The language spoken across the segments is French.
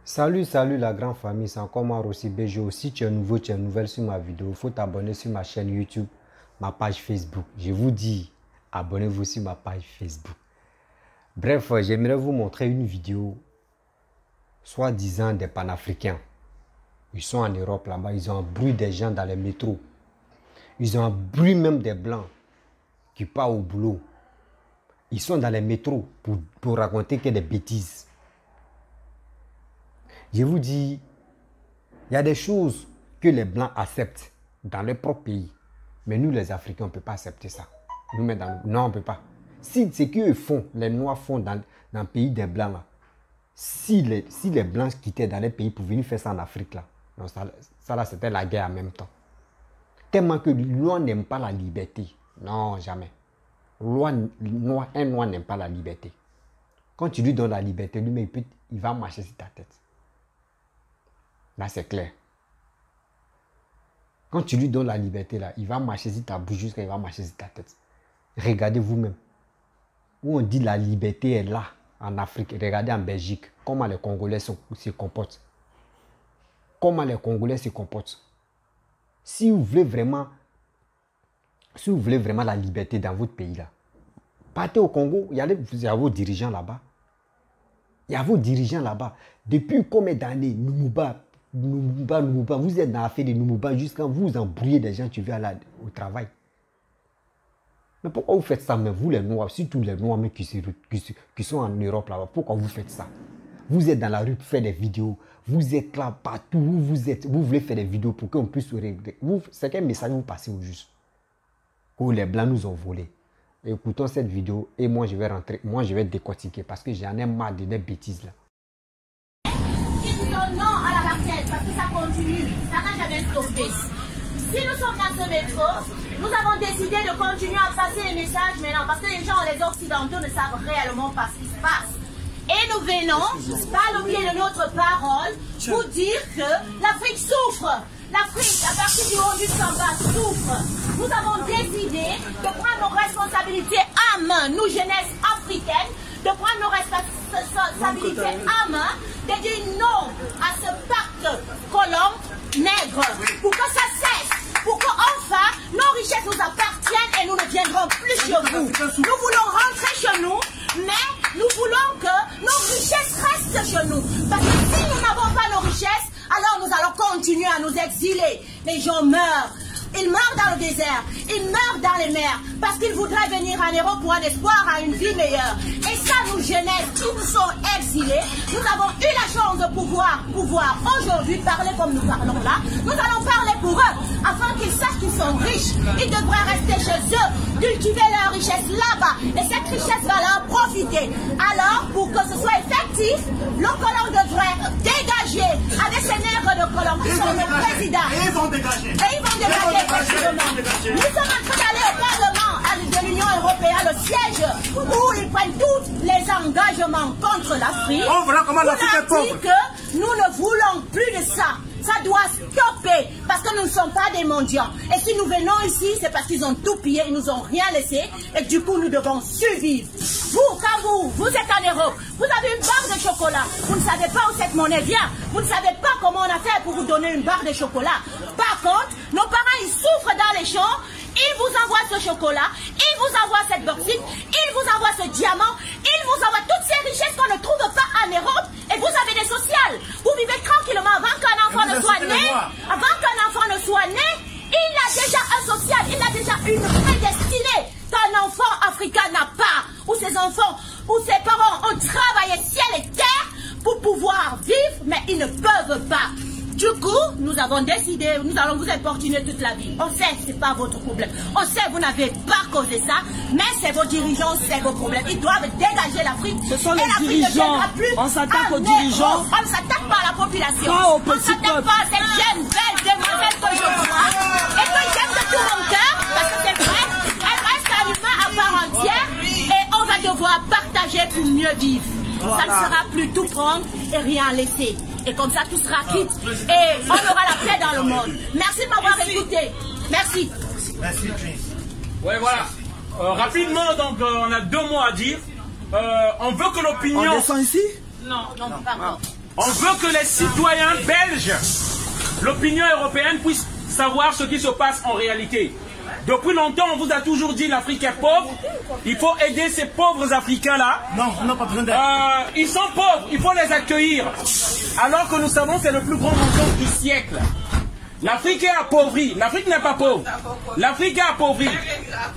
Salut la grande famille, c'est encore moi Rossi Bejo. Si tu es nouveau, tu es nouvelle sur ma vidéo, il faut t'abonner sur ma chaîne YouTube, ma page Facebook. Je vous dis, abonnez-vous sur ma page Facebook. Bref, j'aimerais vous montrer une vidéo, soi-disant des panafricains. Ils sont en Europe là-bas, ils ont un bruit des gens dans les métros. Ils ont un bruit même des blancs qui partent au boulot. Ils sont dans les métros pour raconter que des bêtises. Je vous dis, il y a des choses que les Blancs acceptent dans leur propre pays. Mais nous, les Africains, on ne peut pas accepter ça. Non, on ne peut pas. Si ce qu'ils font, les Noirs font dans le pays des Blancs, là, si les Blancs quittaient dans les pays pour venir faire ça en Afrique, là, non, ça là, c'était la guerre en même temps. Tellement que les Noirs n'aiment pas la liberté. Non, jamais. Un Noir n'aime pas la liberté. Quand tu lui donnes la liberté, lui, il va marcher sur ta tête. Là, c'est clair. Quand tu lui donnes la liberté, là, il va marcher sur ta bouche jusqu'à il va marcher sur ta tête. Regardez vous-même. Où on dit la liberté est là, en Afrique. Regardez en Belgique, comment les Congolais se comportent. Comment les Congolais se comportent. Si vous voulez vraiment la liberté dans votre pays, là, partez au Congo, il y a vos dirigeants là-bas. Il y a vos dirigeants là-bas. Depuis combien d'années, Lumumba, vous êtes dans l'affaire de Lumumba jusqu'à vous embrouillez des gens, tu vas aller au travail. Mais pourquoi vous faites ça, même vous les Noirs, surtout les Noirs mais qui sont en Europe là-bas, pourquoi vous faites ça? Vous êtes dans la rue pour faire des vidéos, vous êtes là partout, vous voulez faire des vidéos pour qu'on puisse régler. C'est quel message vous passez au juste? Que les Blancs nous ont volé. Écoutons cette vidéo et moi je vais rentrer, moi je vais décortiquer parce que j'en ai marre de des bêtises là. Non à la barrière parce que ça continue, ça n'a jamais stoppé. Si nous sommes dans ce métro, nous avons décidé de continuer à passer les messages maintenant parce que les gens, les Occidentaux ne savent réellement pas ce qui se passe. Et nous venons, par le biais de notre parole, pour dire que l'Afrique souffre. L'Afrique, à partir du haut jusqu'en bas, souffre. Nous avons décidé de prendre nos responsabilités à main, nous, jeunesse africaine, de prendre nos responsabilités à main, de dire non à ce pacte colon nègre, pour que ça cesse, pour qu'enfin nos richesses nous appartiennent et nous ne viendrons plus chez vous. Nous voulons rentrer chez nous, mais nous voulons que nos richesses restent chez nous. Parce que si nous n'avons pas nos richesses, alors nous allons continuer à nous exiler. Les gens meurent. Ils meurent dans le désert, ils meurent dans les mers, parce qu'ils voudraient venir en Europe pour un espoir à une vie meilleure. Et ça, nous, jeunesse, qui nous sommes exilés, nous avons eu la chance de pouvoir aujourd'hui parler comme nous parlons là. Nous allons parler pour eux, afin qu'ils sachent qu'ils sont riches. Ils devraient rester chez eux, cultiver leur richesse là-bas. Et cette richesse va leur profiter. Alors, pour que ce soit effectif, le colon devrait dégager avec ces nègres de colon qui sont nos présidents. Et ils vont dégager. Et ils vont dégager. Nous sommes en train d'aller au Parlement de l'Union européenne, le siège où ils prennent tous les engagements contre l'Afrique. On verra comment l'Afrique est pauvre. Que nous ne voulons plus de ça. Ça doit stopper parce que nous ne sommes pas des mendiants. Et si nous venons ici, c'est parce qu'ils ont tout pillé, ils nous ont rien laissé. Et du coup, nous devons survivre. Vous, quand vous êtes en Europe, vous avez une barre de chocolat. Vous ne savez pas où cette monnaie vient. Vous ne savez pas comment on a fait pour vous donner une barre de chocolat. Par contre, nos parents, ils souffrent dans les champs. Ils vous envoient ce chocolat, ils vous envoient cette bauxite, ils vous envoient ce diamant, ils vous envoient toutes ces richesses qu'on ne trouve pas en Europe. Et vous avez des sociales. Vous vivez tranquillement avant qu'un enfant ne soit né. Avant qu'un enfant ne soit né, il a déjà un social, il a déjà une prédestinée qu'un enfant africain n'a pas. Où ses enfants, où ses parents ont travaillé ciel et terre pour pouvoir vivre, mais ils ne peuvent pas. Du coup, nous avons décidé, nous allons vous importuner toute la vie. On sait que ce n'est pas votre problème. On sait que vous n'avez pas causé ça, mais c'est vos dirigeants, c'est vos problèmes. Ils doivent dégager l'Afrique. Ce sont les dirigeants. On s'attaque aux dirigeants. On ne s'attaque pas à la population. Pas au on ne petit s'attaque peuple. pas à cette jeune, belle demoiselle que je vois. Et que j'aime de tout mon cœur, parce que c'est vrai, elle reste un humain à part entière. Et on va devoir partager pour mieux vivre. Ça ne sera plus tout prendre et rien laisser. Et comme ça, tout sera quitte. Et on aura la paix dans le monde. Merci de m'avoir écouté. Merci. Merci, ouais, voilà. Rapidement, donc, on a 2 mots à dire. On veut que l'opinion... On descend ici? Non, pas encore. On veut que les citoyens belges, l'opinion européenne, puissent savoir ce qui se passe en réalité. Depuis longtemps, on vous a toujours dit l'Afrique est pauvre. Il faut aider ces pauvres Africains-là. Non, on n'a pas besoin d'aide. Ils sont pauvres, il faut les accueillir. Alors que nous savons que c'est le plus grand mensonge du siècle. L'Afrique est appauvrie. L'Afrique n'est pas pauvre. L'Afrique est appauvrie.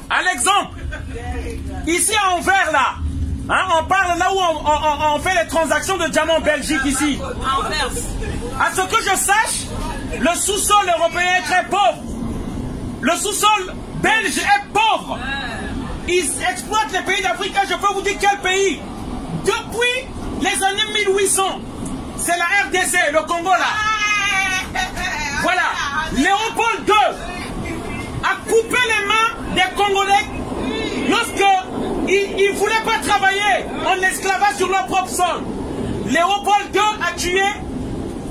À l'exemple, ici à Anvers, là, hein, on parle là où on fait les transactions de diamants en Belgique, ici. À ce que je sache, le sous-sol européen est très pauvre. Le sous-sol belge est pauvre. Ils exploitent les pays d'Afrique. Je peux vous dire quel pays. Depuis les années 1800, c'est la RDC, le Congo là. Voilà. Léopold II a coupé les mains des Congolais lorsqu'ils ne voulaient pas travailler en esclavage sur leur propre sol. Léopold II a tué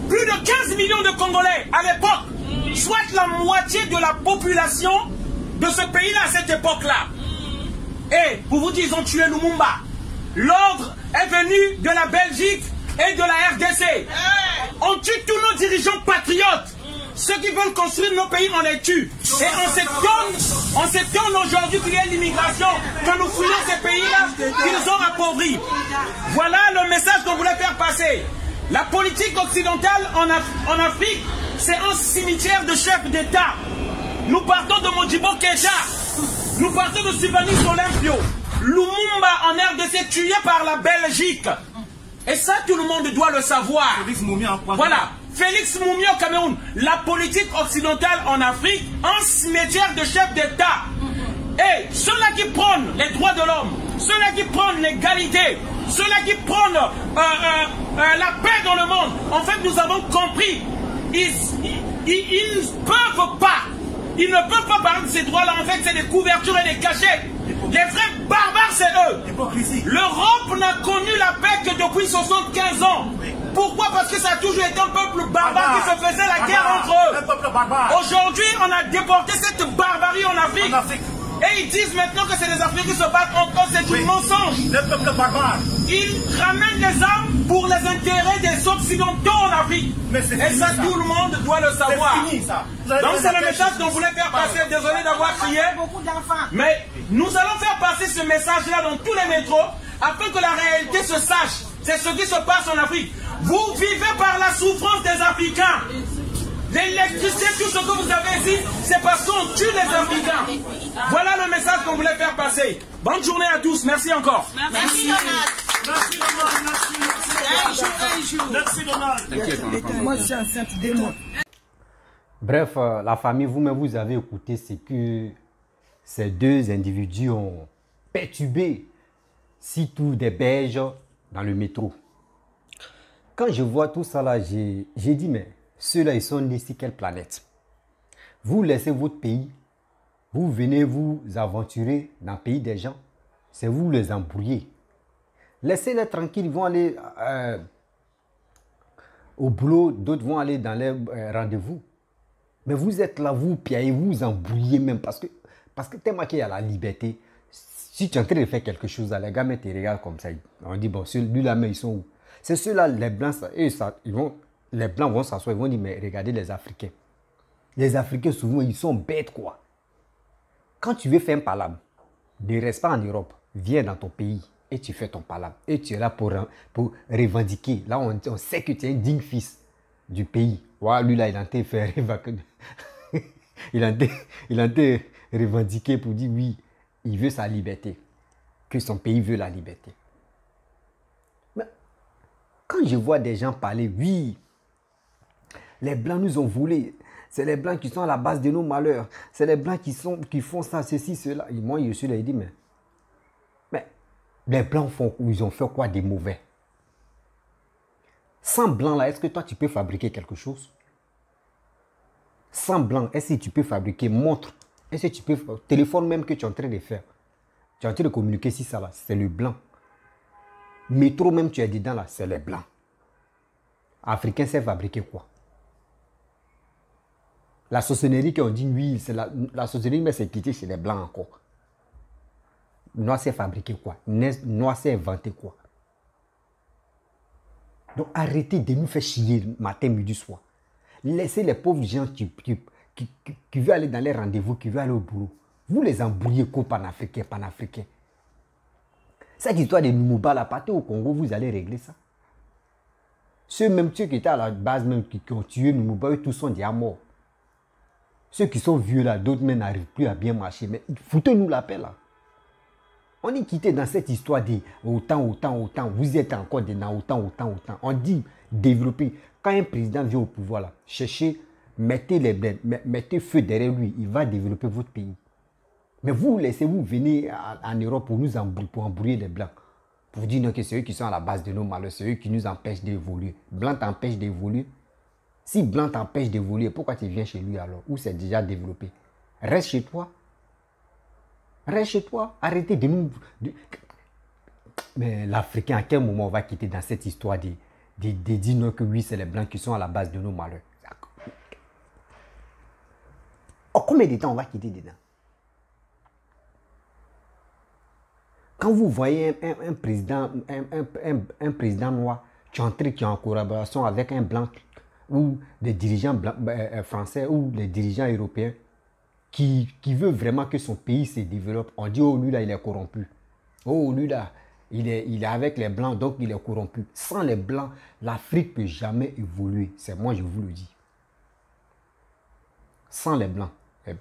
plus de 15 millions de Congolais à l'époque, soit la moitié de la population de ce pays-là à cette époque-là. Et pour vous dire, ils ont tué Lumumba. L'ordre est venu de la Belgique et de la RDC. On tue tous nos dirigeants patriotes. Ceux qui veulent construire nos pays, on les tue. Et on s'étonne aujourd'hui qu'il y ait l'immigration, que nous fouillons ces pays-là, qu'ils ont appauvris. Voilà le message qu'on voulait faire passer. La politique occidentale en Afrique, c'est un cimetière de chefs d'État. Nous partons de Modibo Keïta. Nous partons de Sylvanus Olympio. Lumumba en RDC tué par la Belgique. Et ça, tout le monde doit le savoir. Voilà. Félix Moumi au Cameroun. La politique occidentale en Afrique, un cimetière de chefs d'État. Et ceux-là qui prônent les droits de l'homme, ceux-là qui prônent l'égalité, ceux-là qui prônent la paix dans le monde, en fait, nous avons compris. Ils ne peuvent pas. Ils ne peuvent pas parler de ces droits-là. En fait, c'est des couvertures et des cachets. Les vrais barbares, c'est eux. L'Europe n'a connu la paix que depuis 75 ans. Pourquoi? Parce que ça a toujours été un peuple barbare qui se faisait la guerre entre eux. Aujourd'hui, on a déporté cette barbarie en Afrique. Et ils disent maintenant que c'est les Africains qui se battent entre eux. C'est un mensonge. Ils ramènent des armes pour les intérêts des Occidentaux en Afrique. Et ça, tout le monde doit le savoir. Donc c'est le message qu'on voulait faire passer. Désolé d'avoir crié. Mais nous allons faire passer ce message-là dans tous les métros afin que la réalité se sache. C'est ce qui se passe en Afrique. Vous vivez par la souffrance des Africains. L'électricité, tout ce que vous avez ici, c'est parce qu'on tue les Africains. Voilà le message qu'on voulait faire passer. Bonne journée à tous. Merci encore. Merci Donald. Merci Donald. Moi, je suis enceinte de moi. Bref, la famille, vous-même, vous avez écouté ce que ces deux individus ont perturbé, surtout des Belges, dans le métro. Quand je vois tout ça là, j'ai dit, mais ceux-là, ils sont nés sur quelle planète? Vous laissez votre pays, vous venez vous aventurer dans le pays des gens, c'est vous les embrouiller. Laissez-les tranquilles, ils vont aller au boulot, d'autres vont aller dans les rendez-vous. Mais vous êtes là, vous piaillez, vous embrouillez même parce que tellement qu'il y a la liberté. Si tu es en train de faire quelque chose, les gars te regardent comme ça. On dit, bon, celui-là, mais ils sont où? C'est ceux-là, les Blancs, les Blancs vont s'asseoir, ils vont dire, mais regardez les Africains. Les Africains, souvent, ils sont bêtes, quoi. Quand tu veux faire un palabre, ne reste pas en Europe, viens dans ton pays et tu fais ton palabre. Et tu es là pour revendiquer. Là, on sait que tu es un digne fils du pays. Voilà, lui, là, il a été fait il a été revendiqué pour dire, oui, il veut sa liberté. Que son pays veut la liberté. Mais quand je vois des gens parler, oui, les Blancs nous ont volé. C'est les Blancs qui sont à la base de nos malheurs. C'est les Blancs qui font ça, ceci, cela. Et moi, je suis là, il dit, mais les Blancs ils ont fait quoi de mauvais? Sans Blanc, là, est-ce que toi, tu peux fabriquer quelque chose? Sans Blanc, est-ce que tu peux fabriquer montre? Est-ce que tu peux... Téléphone même que tu es en train de faire. Tu es en train de communiquer si ça, là, c'est le Blanc. Métro même, tu es dedans, là, c'est les Blancs. Africains, c'est fabriquer quoi? La sorcellerie qu'on dit, oui, c'est la sorcellerie, mais c'est quitté chez les Blancs encore. Noir, c'est fabriquer quoi? Noir, c'est inventer quoi? Donc arrêtez de nous faire chier matin, midi, soir. Laissez les pauvres gens qui veulent aller dans les rendez-vous, qui veulent aller au boulot. Vous les embrouillez qu'au panafricain. Cette histoire de Lumumba, là, partez au Congo, vous allez régler ça. Ceux qui étaient à la base, même qui ont tué Lumumba, eux tous sont déjà morts. Ceux qui sont vieux là, d'autres même n'arrivent plus à bien marcher. Mais foutez-nous la paix là. On est quitté dans cette histoire de autant. Vous êtes encore dedans, autant. On dit développer. Quand un président vient au pouvoir là, cherchez, mettez feu derrière lui, il va développer votre pays. Mais vous laissez-vous venir en Europe pour nous embrouiller les Blancs. Pour dire que c'est eux qui sont à la base de nos malheurs, c'est eux qui nous empêchent d'évoluer. Blanc t'empêche d'évoluer. Si Blanc t'empêche d'évoluer, pourquoi tu viens chez lui alors? Où c'est déjà développé? Reste chez toi. Reste chez toi. Arrêtez de nous... Mais l'Africain, à quel moment on va quitter dans cette histoire de dire que oui, c'est les Blancs qui sont à la base de nos malheurs? En combien de temps on va quitter dedans? Quand vous voyez un président noir qui est en collaboration avec un blanc ou des dirigeants français ou des dirigeants européens qui veut vraiment que son pays se développe, on dit oh lui là il est corrompu. Oh lui là il est avec les blancs donc il est corrompu. Sans les blancs, l'Afrique ne peut jamais évoluer. C'est moi je vous le dis. Sans les blancs,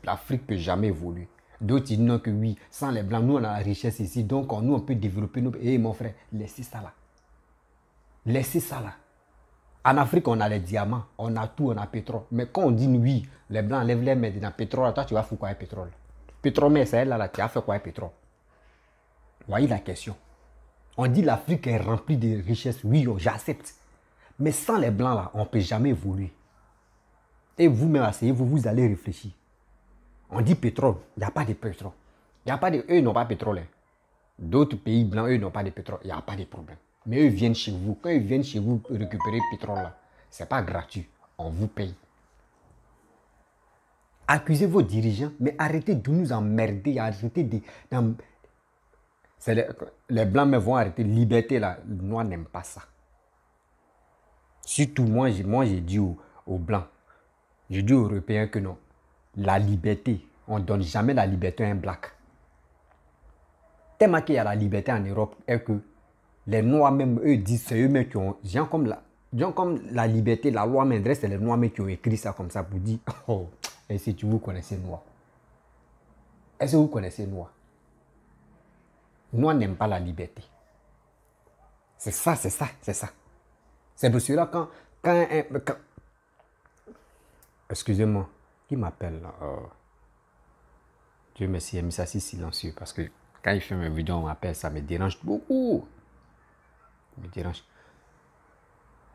l'Afrique ne peut jamais évoluer. D'autres disent non que oui, sans les blancs, nous on a la richesse ici, donc nous on peut développer nos... Eh mon frère, laissez ça là. Laissez ça là. En Afrique, on a les diamants, on a tout, on a pétrole. Mais quand on dit oui, les blancs lèvent les mains dans le pétrole, toi tu vas faire quoi avec le pétrole? Pétrole, mais c'est là, tu vas faire quoi avec le pétrole? Voyez la question. On dit l'Afrique est remplie de richesses, oui, j'accepte. Mais sans les blancs là, on ne peut jamais évoluer. Et vous-même, asseyez-vous, vous allez réfléchir. On dit pétrole, il n'y a pas de pétrole. Il n'y a pas de... Eux n'ont pas de pétrole. D'autres pays blancs, eux n'ont pas de pétrole. Il n'y a pas de problème. Mais eux viennent chez vous. Quand ils viennent chez vous récupérer le pétrole, là, ce n'est pas gratuit. On vous paye. Accusez vos dirigeants, mais arrêtez de nous emmerder. Arrêtez de... Les blancs me vont arrêter. Liberté, là, les noirs n'aiment pas ça. Surtout, moi j'ai dit aux blancs, j'ai dit aux Européens que non. La liberté, on ne donne jamais la liberté à un black. Tellement qu'il y a la liberté en Europe et que les noirs même, eux disent, c'est eux-mêmes qui ont... Genre comme la liberté, la loi m'adresse, c'est les noirs même qui ont écrit ça comme ça pour dire, oh, et si vous connaissez noir. Est-ce que vous connaissez noir? Noir n'aime pas la liberté. C'est ça. C'est pour cela quand excusez-moi. Qui m'appelle là? Dieu merci, il a mis ça si silencieux parce que quand il fait mes vidéos, on m'appelle, ça me dérange beaucoup. Ça me dérange.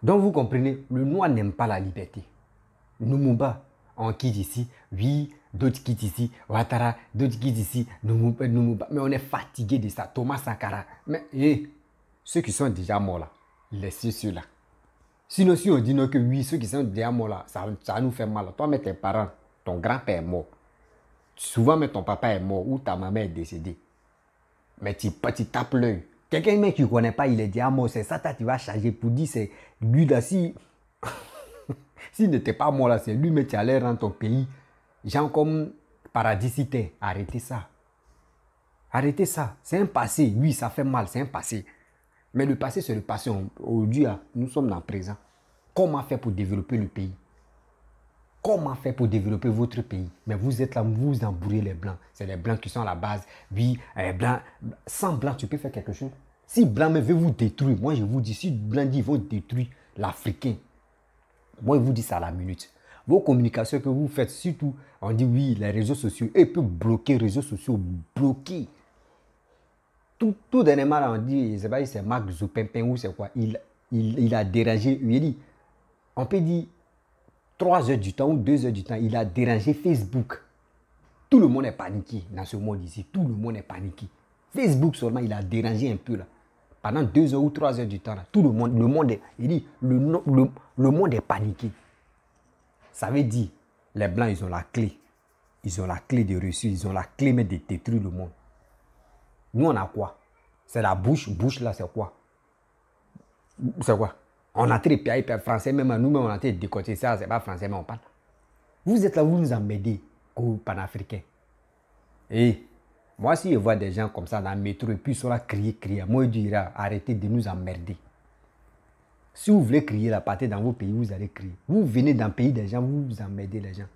Donc vous comprenez, le noir n'aime pas la liberté. Lumumba, on quitte ici, oui, d'autres quittent ici, Ouattara, d'autres quittent ici, Lumumba. Mais on est fatigué de ça. Thomas Sankara. Mais ceux qui sont déjà morts là, laissez ceux-là. Sinon, si on dit non que oui, ceux qui sont déjà morts là, ça nous fait mal. Toi, mais tes parents, ton grand-père est mort. Souvent, mais ton papa est mort ou ta maman est décédée. Mais tu tapes l'œil. Quelqu'un même qui ne connaît pas, il est déjà mort. C'est ça, tu vas charger pour dire, c'est lui là, si... S'il n'était pas mort là, c'est lui, mais tu allais rendre ton pays. Genre comme paradisité. Arrêtez ça. Arrêtez ça. C'est un passé. Oui, ça fait mal, c'est un passé. Mais le passé, c'est le passé. Aujourd'hui, nous sommes dans le présent. Comment faire pour développer le pays? Comment faire pour développer votre pays? Mais vous êtes là, vous embrouillez les blancs. C'est les blancs qui sont à la base. Oui, blanc. Sans blanc, tu peux faire quelque chose. Si blanc veut vous détruire, moi je vous dis, si blanc dit vont détruire l'Africain, moi je vous dis ça à la minute. Vos communications que vous faites, surtout, on dit oui, les réseaux sociaux, ils peuvent bloquer les réseaux sociaux, bloquer. Tout dernièrement, là, on dit, c'est Mark Zuckerberg ou c'est quoi, il a dérangé, il dit, on peut dire 3 heures du temps ou 2 heures du temps, il a dérangé Facebook. Tout le monde est paniqué dans ce monde ici, tout le monde est paniqué. Facebook seulement, il a dérangé un peu là. Pendant 2 heures ou 3 heures du temps, là, tout le monde est, il dit, le monde est paniqué. Ça veut dire, les blancs, ils ont la clé. Ils ont la clé de réussir, ils ont la clé même de détruire le monde. Nous, on a quoi? C'est la bouche. Bouche, là, c'est quoi? C'est quoi? On a très bien français, même à nous-mêmes, on a été décoté ça, c'est pas français, mais on parle. Vous êtes là, vous nous emmerdez, aux panafricains. Et moi, si je vois des gens comme ça dans le métro et puis ils sont là crier, moi je dirais arrêtez de nous emmerder. Si vous voulez crier, la partez dans vos pays, vous allez crier. Vous venez dans le pays des gens, vous emmerdez les gens.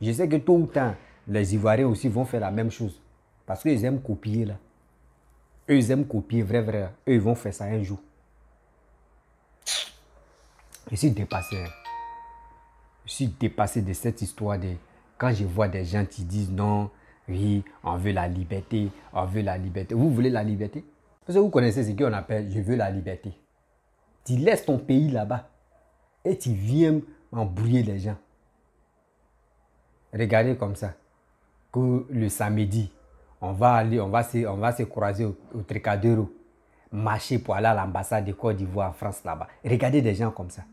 Je sais que tôt ou tard, les Ivoiriens aussi vont faire la même chose. Parce qu'ils aiment copier là. Eux, ils aiment copier, vrai. Eux, ils vont faire ça un jour. Je suis dépassé. Je suis dépassé de cette histoire de... Quand je vois des gens qui disent non, oui, on veut la liberté, on veut la liberté. Vous voulez la liberté? Parce que vous connaissez ce qu'on appelle je veux la liberté. Tu laisses ton pays là-bas et tu viens embrouiller les gens. Regardez comme ça. Que le samedi, on va se croiser au Tricadéro, marcher pour aller à l'ambassade de Côte d'Ivoire en France là-bas. Regardez des gens comme ça.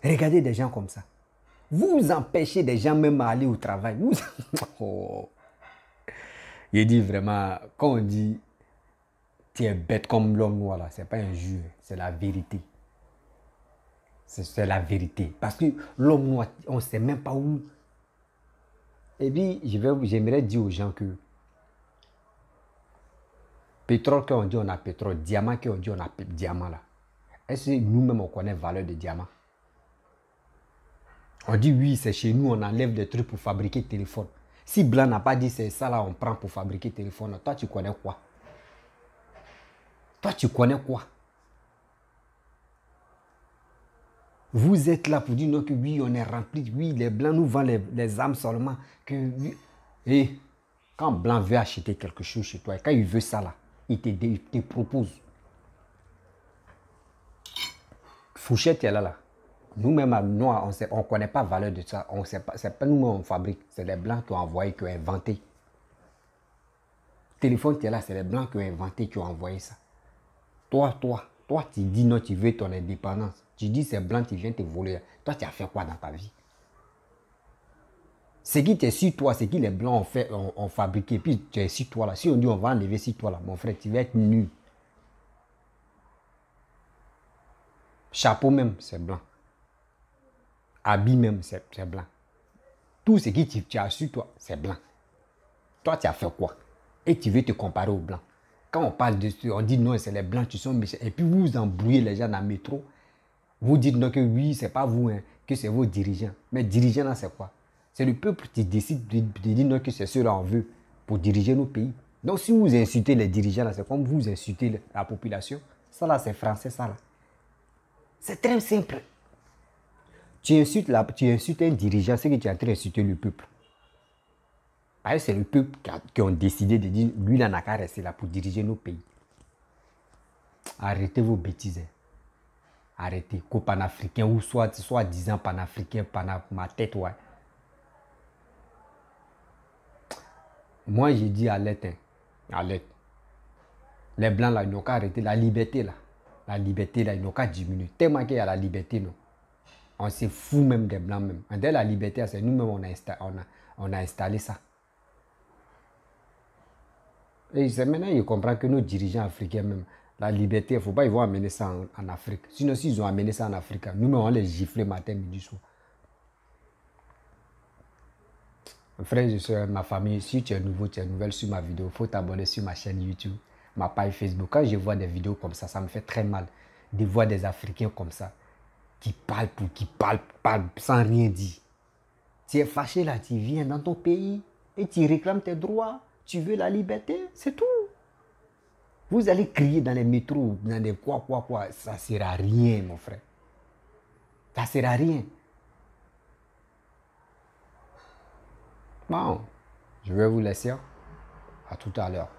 Regardez des gens comme ça. Vous empêchez des gens même à aller au travail. Vous... Oh. Il dit vraiment, quand on dit tu es bête comme l'homme noir là, c'est pas un jeu, c'est la vérité. C'est la vérité. Parce que l'homme noir, on ne sait même pas où. Et puis, j'aimerais dire aux gens que pétrole, quand on dit on a pétrole, diamant, quand on dit on a diamant là. Est-ce que nous-mêmes on connaît la valeur de diamant? On dit oui, c'est chez nous, on enlève des trucs pour fabriquer téléphone. Si Blanc n'a pas dit c'est ça là, on prend pour fabriquer téléphone, toi tu connais quoi? Toi tu connais quoi? Vous êtes là pour dire non que oui, on est rempli, oui, les Blancs nous vendent les armes seulement. Que, oui. Et quand Blanc veut acheter quelque chose chez toi, et quand il veut ça là, il te propose. Fouchette est là. Nous-mêmes, on ne connaît pas la valeur de ça. C'est pas nous-mêmes on fabrique. C'est les Blancs qui ont envoyé, qui ont inventé. Le téléphone qui est là, c'est les Blancs qui ont inventé, qui ont envoyé ça. Toi, tu dis non, tu veux ton indépendance. Tu dis c'est Blanc qui vient te voler. Toi, tu as fait quoi dans ta vie? Ce qui t'est sur toi, c'est que les Blancs ont fabriqué. Puis tu es sur toi là. Si on dit on va enlever sur toi là, mon frère, tu vas être nul. Chapeau même, c'est blanc. Habit même, c'est blanc. Tout ce qui tu as sur toi, c'est blanc. Toi, tu as fait quoi? Et tu veux te comparer aux blancs. Quand on parle de on dit non, c'est les blancs qui sont méchants. Et puis vous embrouillez les gens dans le métro. Vous dites non que oui, c'est pas vous, hein, que c'est vos dirigeants. Mais dirigeants là, c'est quoi? C'est le peuple qui décide de dire non que c'est ceux-là on veut pour diriger nos pays. Donc si vous insultez les dirigeants là, c'est comme vous insultez la population. Ça là, c'est français, ça là. C'est très simple. Tu insultes un dirigeant, c'est que tu es en train d'insulter le peuple. Parce que c'est le peuple qui ont décidé de dire, lui, il n'a qu'à rester là pour diriger nos pays. Arrêtez vos bêtises. Arrêtez. Qu'au panafricain ou soit disant panafricain, ma tête, ouais. Moi, j'ai dit à l'aide. Les blancs, là, ils n'ont qu'à arrêter. La liberté, là. La liberté, là, ils n'ont qu'à diminuer. Tellement qu'il y a la liberté, non. On se fout même des blancs, même. En dehors, la liberté, c'est nous-mêmes, on a installé ça. Et c'est maintenant qu'ils comprennent que nos dirigeants africains, même, la liberté, il ne faut pas, ils vont amener ça en Afrique. Sinon, s'ils ont amené ça en Afrique, nous-mêmes, on les gifle matin, midi, soir. Frère et soeur, ma famille, si tu es nouveau, tu es nouvelle sur ma vidéo, il faut t'abonner sur ma chaîne YouTube, ma page Facebook. Quand je vois des vidéos comme ça me fait très mal de voir des Africains comme ça, qui parlent sans rien dire. Tu es fâché là, tu viens dans ton pays et tu réclames tes droits, tu veux la liberté, c'est tout. Vous allez crier dans les métros, dans des quoi, ça ne sert à rien, mon frère. Ça ne sert à rien. Bon, je vais vous laisser. À tout à l'heure.